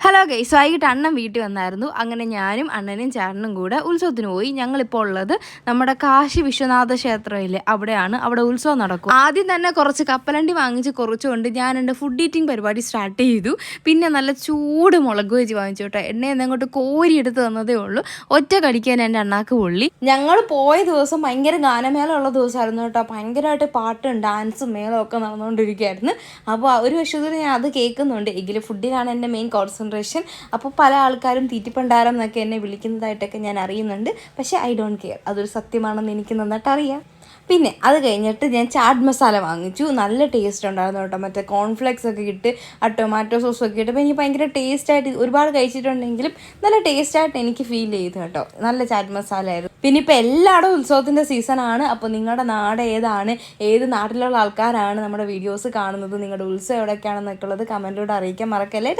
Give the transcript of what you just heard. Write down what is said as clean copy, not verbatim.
Hello guys, വൈകിട്ട് അണ്ണൻ വീട്ടിൽ വന്നായിരുന്നു. അങ്ങനെ ഞാനും അണ്ണനും ചേട്ടനും കൂടെ ഉത്സവത്തിന് പോയി. ഞങ്ങളിപ്പോൾ ഉള്ളത് നമ്മുടെ കാശി വിശ്വനാഥ ക്ഷേത്രമില്ലേ, അവിടെയാണ്. അവിടെ ഉത്സവം നടക്കും. ആദ്യം തന്നെ കുറച്ച് കപ്പലണ്ടി വാങ്ങിച്ച് കുറച്ചുകൊണ്ട് ഞാൻ എൻ്റെ ഫുഡ് ഈറ്റിംഗ് പരിപാടി സ്റ്റാർട്ട് ചെയ്തു. പിന്നെ നല്ല ചൂട് മുളക് വെച്ച് വാങ്ങിച്ചു കേട്ടോ. എണ്ണയിൽ അങ്ങോട്ട് കോരിയെടുത്ത് തന്നതേ ഉള്ളൂ. ഒറ്റ കടിക്കാൻ എൻ്റെ അണ്ണാക്ക് പൊള്ളി. ഞങ്ങൾ പോയ ദിവസം ഭയങ്കര ഗാനമേളമുള്ള ദിവസമായിരുന്നു കേട്ടോ. ഭയങ്കരമായിട്ട് പാട്ടും ഡാൻസും മേളവും ഒക്കെ നടന്നുകൊണ്ടിരിക്കുകയായിരുന്നു. അപ്പോൾ ഒരു വശത്തിൽ ഞാൻ അത് കേൾക്കുന്നുണ്ട്. എങ്കിലും ഫുഡിലാണ് എൻ്റെ മെയിൻ കോൺസെൻട്രേഷൻ. അപ്പോൾ പല ആൾക്കാരും തീറ്റിപ്പണ്ടാരം എന്നൊക്കെ എന്നെ വിളിക്കുന്നതായിട്ടൊക്കെ ഞാൻ അറിയുന്നുണ്ട്. പക്ഷേ ഐ ഡോണ്ട് കെയർ, അതൊരു സത്യമാണെന്ന് എനിക്ക് നന്നായിട്ട് അറിയാം. പിന്നെ അത് കഴിഞ്ഞിട്ട് ഞാൻ ചാറ്റ് മസാല വാങ്ങിച്ചു. നല്ല ടേസ്റ്റ് ഉണ്ടായിരുന്നു കേട്ടോ. മറ്റേ കോൺഫ്ലെക്സ് ഒക്കെ ഇട്ട് ആ ടൊമാറ്റോ സോസൊക്കെ ഇട്ട്. അപ്പോൾ എനിക്ക് ഭയങ്കര ടേസ്റ്റായിട്ട്, ഒരുപാട് കഴിച്ചിട്ടുണ്ടെങ്കിലും നല്ല ടേസ്റ്റായിട്ട് എനിക്ക് ഫീൽ ചെയ്തു കേട്ടോ. നല്ല ചാറ്റ് മസാല ആയിരുന്നു. പിന്നെ ഇപ്പോൾ എല്ലായിടും ഉത്സവത്തിൻ്റെ സീസണാണ്. അപ്പോൾ നിങ്ങളുടെ നാട് ഏതാണ്, ഏത് നാട്ടിലുള്ള ആൾക്കാരാണ് നമ്മുടെ വീഡിയോസ് കാണുന്നത്, നിങ്ങളുടെ ഉത്സവം എവിടെയൊക്കെയാണെന്നൊക്കെ ഉള്ളത് കമൻറ്റിലൂടെ അറിയിക്കാൻ മറക്കല്ലേ.